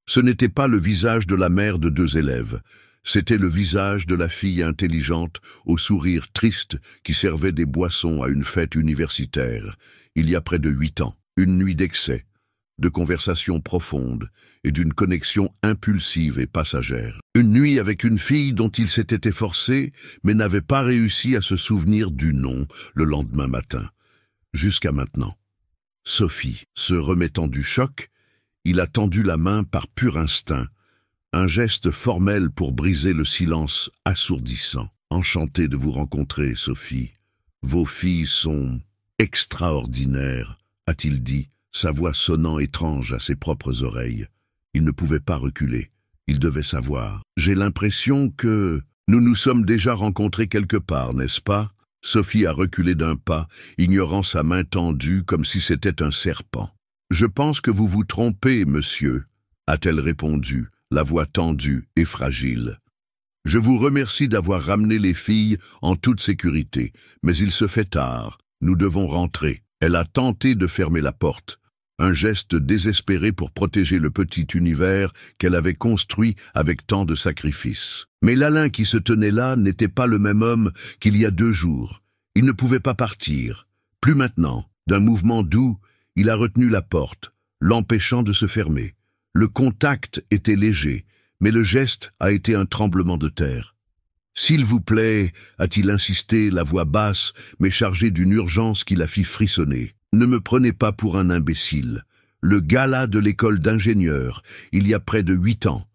Ce n'était pas le visage de la mère de 2 élèves, c'était le visage de la fille intelligente au sourire triste qui servait des boissons à une fête universitaire, il y a près de 8 ans, une nuit d'excès, de conversations profondes et d'une connexion impulsive et passagère. Une nuit avec une fille dont il s'était efforcé, mais n'avait pas réussi à se souvenir du nom le lendemain matin. Jusqu'à maintenant. Sophie, se remettant du choc, il a tendu la main par pur instinct, un geste formel pour briser le silence assourdissant. « Enchanté de vous rencontrer, Sophie. Vos filles sont extraordinaires, » a-t-il dit, sa voix sonnant étrange à ses propres oreilles. Il ne pouvait pas reculer. Il devait savoir. « J'ai l'impression que nous nous sommes déjà rencontrés quelque part, n'est-ce pas ?» Sophie a reculé d'un pas, ignorant sa main tendue comme si c'était un serpent. « Je pense que vous vous trompez, monsieur, » a-t-elle répondu, la voix tendue et fragile. « Je vous remercie d'avoir ramené les filles en toute sécurité, mais il se fait tard. Nous devons rentrer. » Elle a tenté de fermer la porte. Un geste désespéré pour protéger le petit univers qu'elle avait construit avec tant de sacrifices. Mais l'Alain qui se tenait là n'était pas le même homme qu'il y a 2 jours. Il ne pouvait pas partir. Plus maintenant. D'un mouvement doux, il a retenu la porte, l'empêchant de se fermer. Le contact était léger, mais le geste a été un tremblement de terre. S'il vous plaît, a-t-il insisté, la voix basse, mais chargée d'une urgence qui la fit frissonner. Ne me prenez pas pour un imbécile. Le gala de l'école d'ingénieurs, il y a près de 8 ans.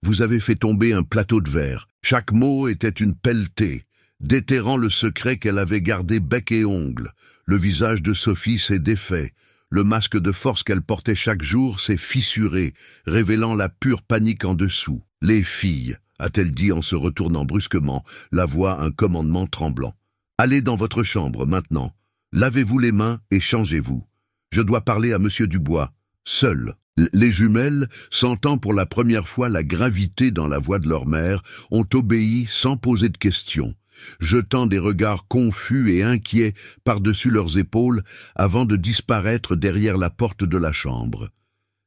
Vous avez fait tomber un plateau de verre. Chaque mot était une pelletée, déterrant le secret qu'elle avait gardé bec et ongle. Le visage de Sophie s'est défait. Le masque de force qu'elle portait chaque jour s'est fissuré, révélant la pure panique en dessous. « Les filles !» a-t-elle dit en se retournant brusquement, la voix un commandement tremblant. « Allez dans votre chambre, maintenant. Lavez-vous les mains et changez-vous. Je dois parler à Monsieur Dubois, seul. » Les jumelles, sentant pour la première fois la gravité dans la voix de leur mère, ont obéi sans poser de questions, jetant des regards confus et inquiets par-dessus leurs épaules avant de disparaître derrière la porte de la chambre.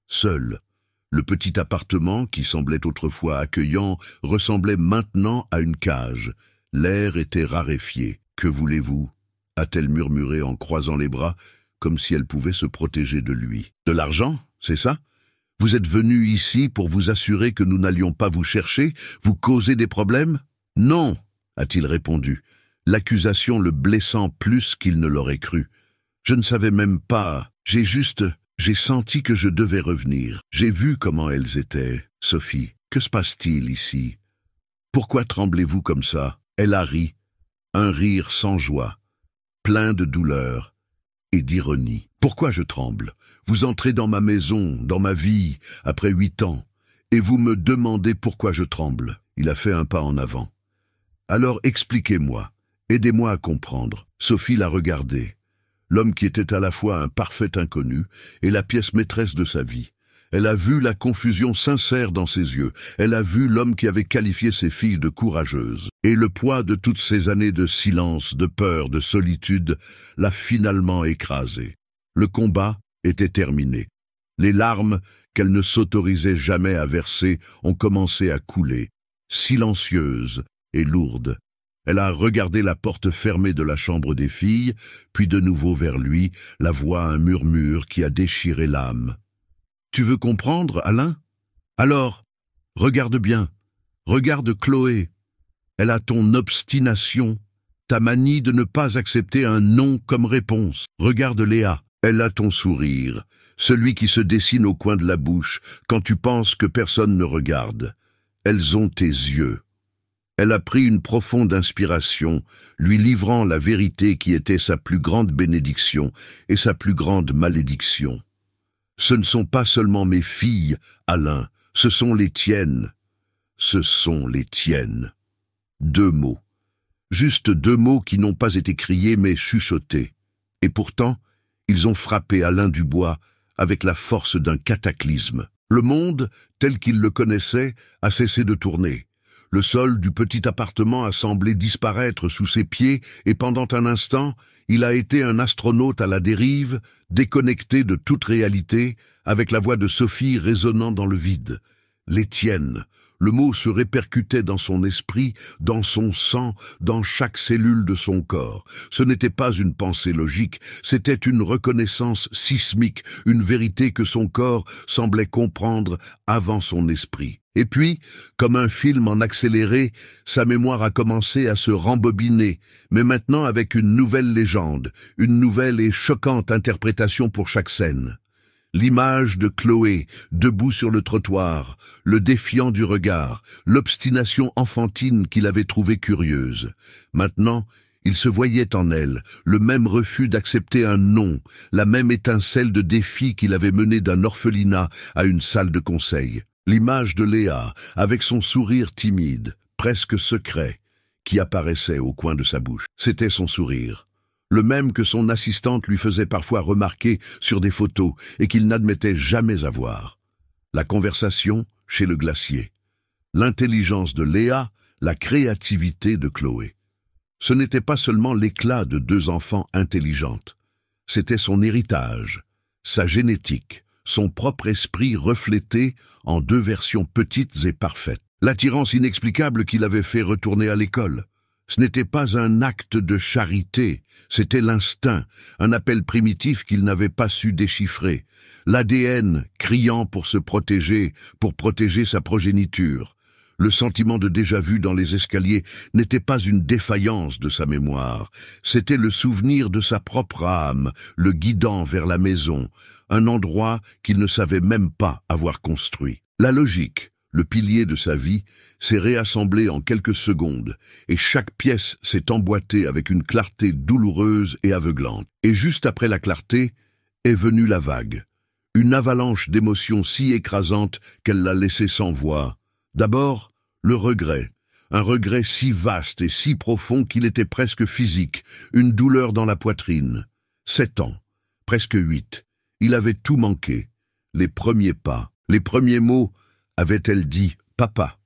Seul, le petit appartement, qui semblait autrefois accueillant, ressemblait maintenant à une cage. L'air était raréfié. « Que voulez-vous » a-t-elle murmuré en croisant les bras, comme si elle pouvait se protéger de lui. « De l'argent, c'est ça ? Vous êtes venu ici pour vous assurer que nous n'allions pas vous chercher, vous causer des problèmes ? » ?»« Non » a-t-il répondu, l'accusation le blessant plus qu'il ne l'aurait cru. « Je ne savais même pas, j'ai senti que je devais revenir. J'ai vu comment elles étaient. Sophie, que se passe-t-il ici? Pourquoi tremblez-vous comme ça ?» Elle a ri, un rire sans joie, plein de douleur et d'ironie. « Pourquoi je tremble? Vous entrez dans ma maison, dans ma vie, après 8 ans, et vous me demandez pourquoi je tremble. » Il a fait un pas en avant. « Alors expliquez-moi, aidez-moi à comprendre. » Sophie l'a regardé. L'homme qui était à la fois un parfait inconnu et la pièce maîtresse de sa vie. Elle a vu la confusion sincère dans ses yeux. Elle a vu l'homme qui avait qualifié ses filles de courageuses. Et le poids de toutes ces années de silence, de peur, de solitude l'a finalement écrasée. Le combat était terminé. Les larmes qu'elle ne s'autorisait jamais à verser ont commencé à couler, silencieuses et lourdes. Elle a regardé la porte fermée de la chambre des filles, puis de nouveau vers lui, la voix un murmure qui a déchiré l'âme. « Tu veux comprendre, Alain? Alors, regarde bien, regarde Chloé. Elle a ton obstination, ta manie de ne pas accepter un non comme réponse. Regarde Léa, elle a ton sourire, celui qui se dessine au coin de la bouche quand tu penses que personne ne regarde. Elles ont tes yeux. » Elle a pris une profonde inspiration, lui livrant la vérité qui était sa plus grande bénédiction et sa plus grande malédiction. « Ce ne sont pas seulement mes filles, Alain, ce sont les tiennes. Ce sont les tiennes. » 2 mots. Juste 2 mots qui n'ont pas été criés mais chuchotés. Et pourtant, ils ont frappé Alain Dubois avec la force d'un cataclysme. Le monde, tel qu'il le connaissait, a cessé de tourner. Le sol du petit appartement a semblé disparaître sous ses pieds et pendant un instant, il a été un astronaute à la dérive, déconnecté de toute réalité, avec la voix de Sophie résonnant dans le vide. Les tiennes. Le mot se répercutait dans son esprit, dans son sang, dans chaque cellule de son corps. Ce n'était pas une pensée logique, c'était une reconnaissance sismique, une vérité que son corps semblait comprendre avant son esprit. Et puis, comme un film en accéléré, sa mémoire a commencé à se rembobiner, mais maintenant avec une nouvelle légende, une nouvelle et choquante interprétation pour chaque scène. L'image de Chloé, debout sur le trottoir, le défiant du regard, l'obstination enfantine qu'il avait trouvée curieuse. Maintenant, il se voyait en elle, le même refus d'accepter un non, la même étincelle de défi qu'il avait mené d'un orphelinat à une salle de conseil. L'image de Léa, avec son sourire timide, presque secret, qui apparaissait au coin de sa bouche. C'était son sourire, le même que son assistante lui faisait parfois remarquer sur des photos et qu'il n'admettait jamais avoir. La conversation chez le glacier. L'intelligence de Léa, la créativité de Chloé. Ce n'était pas seulement l'éclat de 2 enfants intelligentes. C'était son héritage, sa génétique, son propre esprit reflété en 2 versions petites et parfaites. L'attirance inexplicable qui l'avait fait retourner à l'école. Ce n'était pas un acte de charité, c'était l'instinct, un appel primitif qu'il n'avait pas su déchiffrer. L'ADN criant pour se protéger, pour protéger sa progéniture. Le sentiment de déjà-vu dans les escaliers n'était pas une défaillance de sa mémoire, c'était le souvenir de sa propre âme, le guidant vers la maison, un endroit qu'il ne savait même pas avoir construit. La logique, le pilier de sa vie, s'est réassemblée en quelques secondes, et chaque pièce s'est emboîtée avec une clarté douloureuse et aveuglante. Et juste après la clarté, est venue la vague, une avalanche d'émotions si écrasantes qu'elle l'a laissé sans voix. D'abord, le regret, un regret si vaste et si profond qu'il était presque physique, une douleur dans la poitrine. 7 ans, presque 8, il avait tout manqué. Les premiers pas, les premiers mots, avait-elle dit « papa ».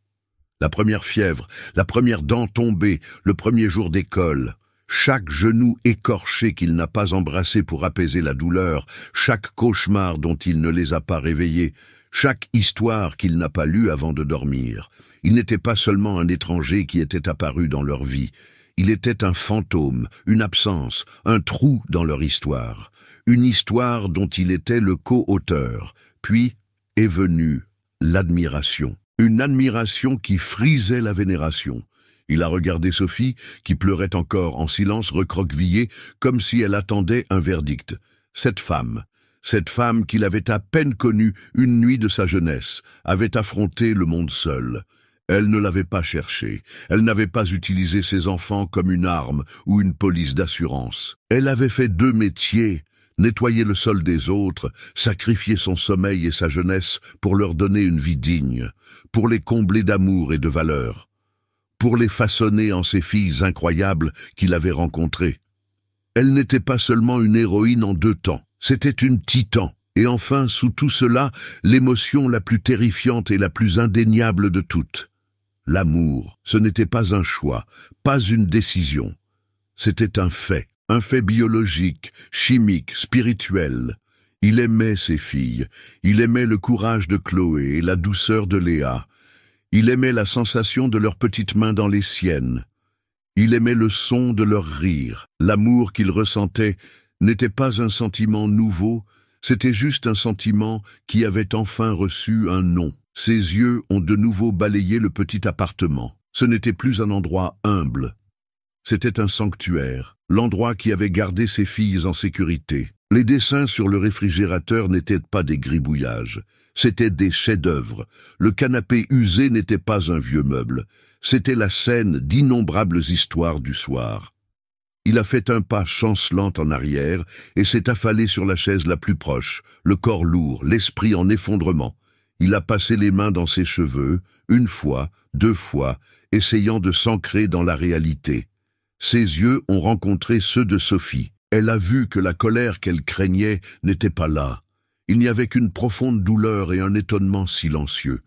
La première fièvre, la première dent tombée, le premier jour d'école. Chaque genou écorché qu'il n'a pas embrassé pour apaiser la douleur, chaque cauchemar dont il ne les a pas réveillés, chaque histoire qu'il n'a pas lue avant de dormir. Il n'était pas seulement un étranger qui était apparu dans leur vie, il était un fantôme, une absence, un trou dans leur histoire, une histoire dont il était le co-auteur. Puis est venue l'admiration, une admiration qui frisait la vénération. Il a regardé Sophie, qui pleurait encore en silence recroquevillée, comme si elle attendait un verdict. Cette femme qu'il avait à peine connue une nuit de sa jeunesse, avait affronté le monde seule. Elle ne l'avait pas cherché, elle n'avait pas utilisé ses enfants comme une arme ou une police d'assurance. Elle avait fait 2 métiers, nettoyer le sol des autres, sacrifier son sommeil et sa jeunesse pour leur donner une vie digne, pour les combler d'amour et de valeur, pour les façonner en ces filles incroyables qu'il avait rencontrées. Elle n'était pas seulement une héroïne en 2 temps, c'était une titan. Et enfin, sous tout cela, l'émotion la plus terrifiante et la plus indéniable de toutes. L'amour, ce n'était pas un choix, pas une décision. C'était un fait biologique, chimique, spirituel. Il aimait ses filles, il aimait le courage de Chloé et la douceur de Léa. Il aimait la sensation de leurs petites mains dans les siennes. Il aimait le son de leur rire. L'amour qu'il ressentait n'était pas un sentiment nouveau, c'était juste un sentiment qui avait enfin reçu un nom. Ses yeux ont de nouveau balayé le petit appartement. Ce n'était plus un endroit humble. C'était un sanctuaire, l'endroit qui avait gardé ses filles en sécurité. Les dessins sur le réfrigérateur n'étaient pas des gribouillages, c'étaient des chefs-d'œuvre. Le canapé usé n'était pas un vieux meuble, c'était la scène d'innombrables histoires du soir. Il a fait un pas chancelant en arrière et s'est affalé sur la chaise la plus proche, le corps lourd, l'esprit en effondrement. Il a passé les mains dans ses cheveux, 1 fois, 2 fois, essayant de s'ancrer dans la réalité. Ses yeux ont rencontré ceux de Sophie. Elle a vu que la colère qu'elle craignait n'était pas là. Il n'y avait qu'une profonde douleur et un étonnement silencieux.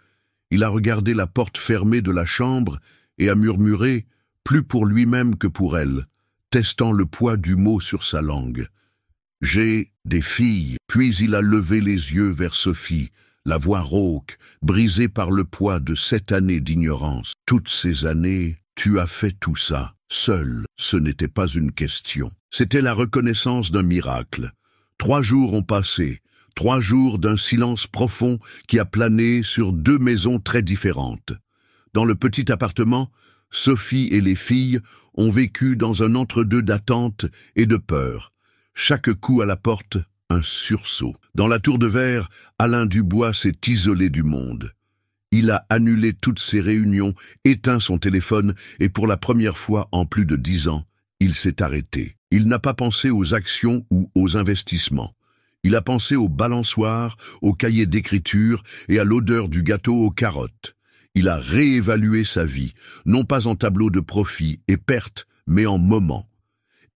Il a regardé la porte fermée de la chambre et a murmuré, plus pour lui-même que pour elle, testant le poids du mot sur sa langue. « J'ai des filles ». Puis il a levé les yeux vers Sophie, la voix rauque, brisée par le poids de 7 années d'ignorance. « Toutes ces années, tu as fait tout ça. Seul, ce n'était pas une question. C'était la reconnaissance d'un miracle. 3 jours ont passé, 3 jours d'un silence profond qui a plané sur 2 maisons très différentes. Dans le petit appartement, Sophie et les filles ont vécu dans un entre-deux d'attente et de peur. Chaque coup à la porte, un sursaut. Dans la tour de verre, Alain Dubois s'est isolé du monde. Il a annulé toutes ses réunions, éteint son téléphone et pour la première fois en plus de 10 ans, il s'est arrêté. Il n'a pas pensé aux actions ou aux investissements. Il a pensé aux balançoires, aux cahiers d'écriture et à l'odeur du gâteau aux carottes. Il a réévalué sa vie, non pas en tableau de profit et perte, mais en moments.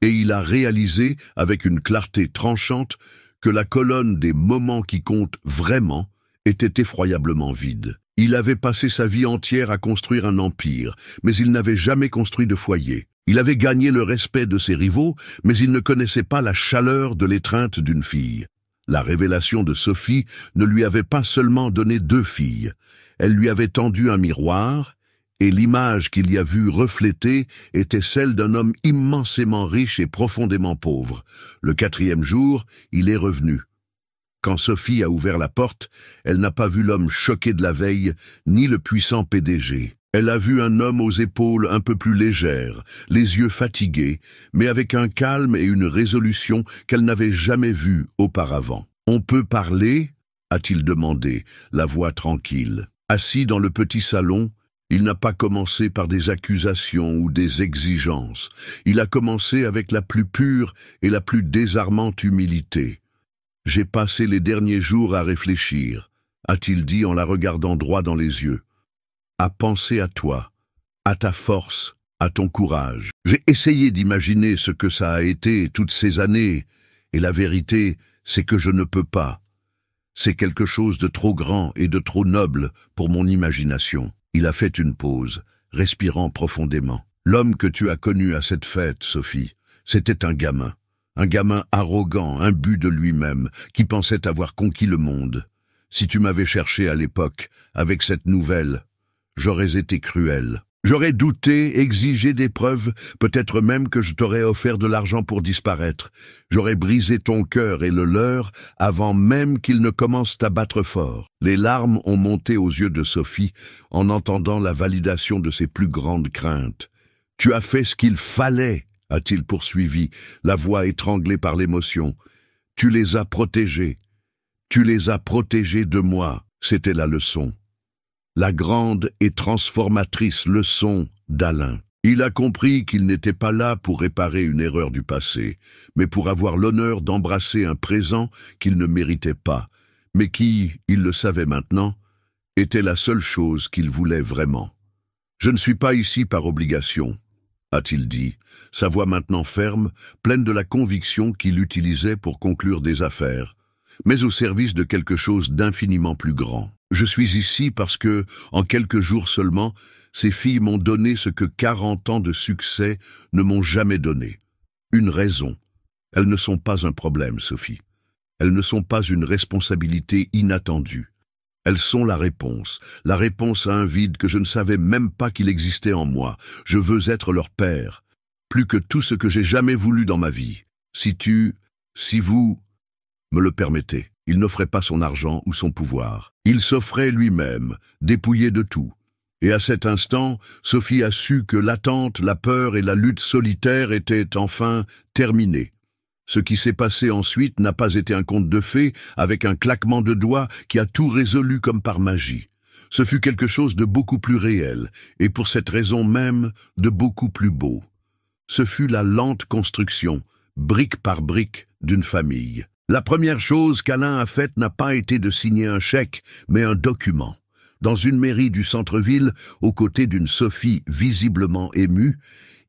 Et il a réalisé, avec une clarté tranchante, que la colonne des moments qui comptent vraiment était effroyablement vide. Il avait passé sa vie entière à construire un empire, mais il n'avait jamais construit de foyer. Il avait gagné le respect de ses rivaux, mais il ne connaissait pas la chaleur de l'étreinte d'une fille. La révélation de Sophie ne lui avait pas seulement donné 2 filles. Elle lui avait tendu un miroir, et l'image qu'il y a vue reflétée était celle d'un homme immensément riche et profondément pauvre. Le 4e jour, il est revenu. Quand Sophie a ouvert la porte, elle n'a pas vu l'homme choqué de la veille, ni le puissant PDG. Elle a vu un homme aux épaules un peu plus légères, les yeux fatigués, mais avec un calme et une résolution qu'elle n'avait jamais vus auparavant. « On peut parler ?» a-t-il demandé, la voix tranquille. Assis dans le petit salon, il n'a pas commencé par des accusations ou des exigences. Il a commencé avec la plus pure et la plus désarmante humilité. « J'ai passé les derniers jours à réfléchir », a-t-il dit en la regardant droit dans les yeux. « À penser à toi, à ta force, à ton courage. J'ai essayé d'imaginer ce que ça a été toutes ces années, et la vérité, c'est que je ne peux pas. C'est quelque chose de trop grand et de trop noble pour mon imagination. » Il a fait une pause, respirant profondément. « L'homme que tu as connu à cette fête, Sophie, c'était un gamin arrogant, imbu de lui-même, qui pensait avoir conquis le monde. Si tu m'avais cherché à l'époque, avec cette nouvelle, j'aurais été cruel. J'aurais douté, exigé des preuves, peut-être même que je t'aurais offert de l'argent pour disparaître. J'aurais brisé ton cœur et le leur avant même qu'ils ne commencent à battre fort. » Les larmes ont monté aux yeux de Sophie en entendant la validation de ses plus grandes craintes. « Tu as fait ce qu'il fallait, » a-t-il poursuivi, la voix étranglée par l'émotion. « Tu les as protégés. Tu les as protégés de moi. » C'était la leçon. La grande et transformatrice leçon d'Alain. Il a compris qu'il n'était pas là pour réparer une erreur du passé, mais pour avoir l'honneur d'embrasser un présent qu'il ne méritait pas, mais qui, il le savait maintenant, était la seule chose qu'il voulait vraiment. « Je ne suis pas ici par obligation, » a-t-il dit, sa voix maintenant ferme, pleine de la conviction qu'il utilisait pour conclure des affaires, mais au service de quelque chose d'infiniment plus grand. « Je suis ici parce que, en quelques jours seulement, ces filles m'ont donné ce que 40 ans de succès ne m'ont jamais donné. Une raison. Elles ne sont pas un problème, Sophie. Elles ne sont pas une responsabilité inattendue. Elles sont la réponse à un vide que je ne savais même pas qu'il existait en moi. Je veux être leur père, plus que tout ce que j'ai jamais voulu dans ma vie. Si vous me le permettez. » Il n'offrait pas son argent ou son pouvoir. Il s'offrait lui-même, dépouillé de tout. Et à cet instant, Sophie a su que l'attente, la peur et la lutte solitaire étaient enfin terminées. Ce qui s'est passé ensuite n'a pas été un conte de fées avec un claquement de doigts qui a tout résolu comme par magie. Ce fut quelque chose de beaucoup plus réel, et pour cette raison même, de beaucoup plus beau. Ce fut la lente construction, brique par brique, d'une famille. La première chose qu'Alain a faite n'a pas été de signer un chèque, mais un document. Dans une mairie du centre-ville, aux côtés d'une Sophie visiblement émue,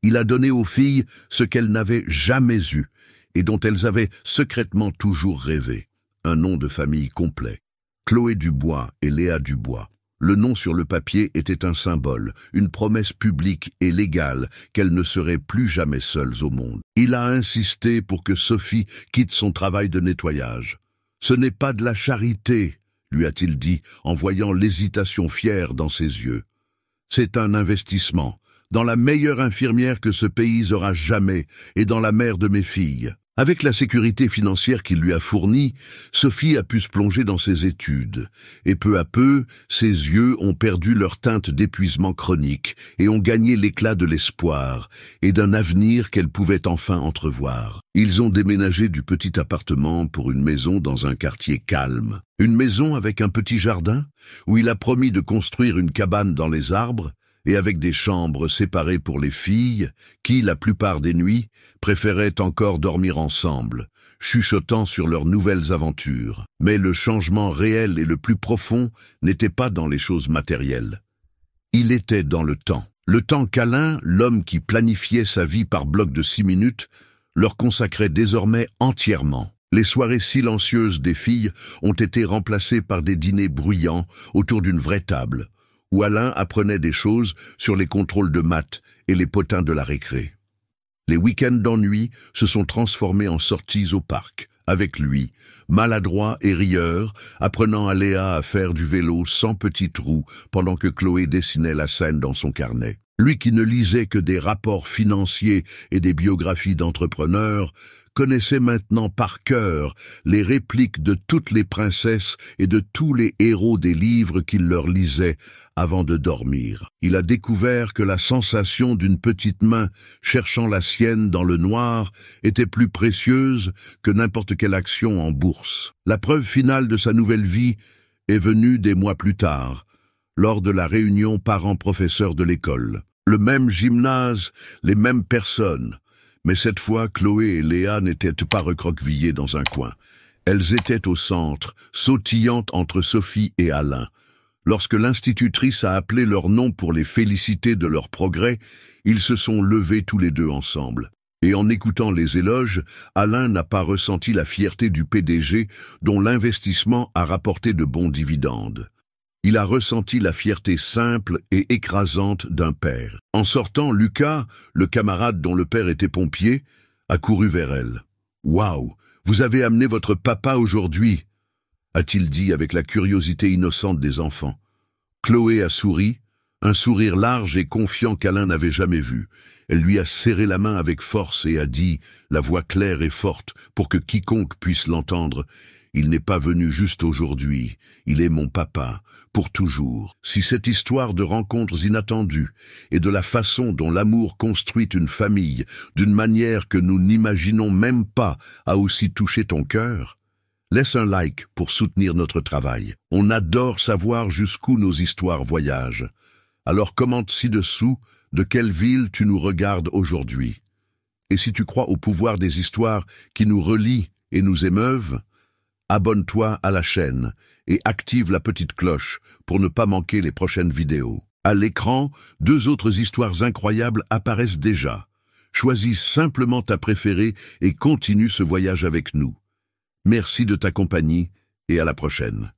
il a donné aux filles ce qu'elles n'avaient jamais eu et dont elles avaient secrètement toujours rêvé. Un nom de famille complet. Chloé Dubois et Léa Dubois. Le nom sur le papier était un symbole, une promesse publique et légale qu'elles ne seraient plus jamais seules au monde. Il a insisté pour que Sophie quitte son travail de nettoyage. « Ce n'est pas de la charité », lui a-t-il dit en voyant l'hésitation fière dans ses yeux. « C'est un investissement, dans la meilleure infirmière que ce pays aura jamais et dans la mère de mes filles. » Avec la sécurité financière qu'il lui a fournie, Sophie a pu se plonger dans ses études, et peu à peu, ses yeux ont perdu leur teinte d'épuisement chronique et ont gagné l'éclat de l'espoir et d'un avenir qu'elle pouvait enfin entrevoir. Ils ont déménagé du petit appartement pour une maison dans un quartier calme. Une maison avec un petit jardin, où il a promis de construire une cabane dans les arbres, et avec des chambres séparées pour les filles, qui, la plupart des nuits, préféraient encore dormir ensemble, chuchotant sur leurs nouvelles aventures. Mais le changement réel et le plus profond n'était pas dans les choses matérielles. Il était dans le temps. Le temps qu'Alain, l'homme qui planifiait sa vie par bloc de 6 minutes, leur consacrait désormais entièrement. Les soirées silencieuses des filles ont été remplacées par des dîners bruyants autour d'une vraie table, où Alain apprenait des choses sur les contrôles de maths et les potins de la récré. Les week-ends d'ennui se sont transformés en sorties au parc, avec lui, maladroit et rieur, apprenant à Léa à faire du vélo sans petits trous pendant que Chloé dessinait la scène dans son carnet. Lui qui ne lisait que des rapports financiers et des biographies d'entrepreneurs, connaissait maintenant par cœur les répliques de toutes les princesses et de tous les héros des livres qu'il leur lisait avant de dormir. Il a découvert que la sensation d'une petite main cherchant la sienne dans le noir était plus précieuse que n'importe quelle action en bourse. La preuve finale de sa nouvelle vie est venue des mois plus tard, lors de la réunion parents-professeurs de l'école. Le même gymnase, les mêmes personnes. Mais cette fois, Chloé et Léa n'étaient pas recroquevillées dans un coin. Elles étaient au centre, sautillantes entre Sophie et Alain. Lorsque l'institutrice a appelé leur nom pour les féliciter de leur progrès, ils se sont levés tous les deux ensemble. Et en écoutant les éloges, Alain n'a pas ressenti la fierté du PDG dont l'investissement a rapporté de bons dividendes. Il a ressenti la fierté simple et écrasante d'un père. En sortant, Lucas, le camarade dont le père était pompier, a couru vers elle. « Waouh, vous avez amené votre papa aujourd'hui !» a-t-il dit avec la curiosité innocente des enfants. Chloé a souri, un sourire large et confiant qu'Alain n'avait jamais vu. Elle lui a serré la main avec force et a dit, la voix claire et forte, pour que quiconque puisse l'entendre, « Il n'est pas venu juste aujourd'hui, il est mon papa, pour toujours. » Si cette histoire de rencontres inattendues et de la façon dont l'amour construit une famille, d'une manière que nous n'imaginons même pas, a aussi touché ton cœur, laisse un like pour soutenir notre travail. On adore savoir jusqu'où nos histoires voyagent. Alors commente ci-dessous de quelle ville tu nous regardes aujourd'hui. Et si tu crois au pouvoir des histoires qui nous relient et nous émeuvent, abonne-toi à la chaîne et active la petite cloche pour ne pas manquer les prochaines vidéos. À l'écran, 2 autres histoires incroyables apparaissent déjà. Choisis simplement ta préférée et continue ce voyage avec nous. Merci de ta compagnie et à la prochaine.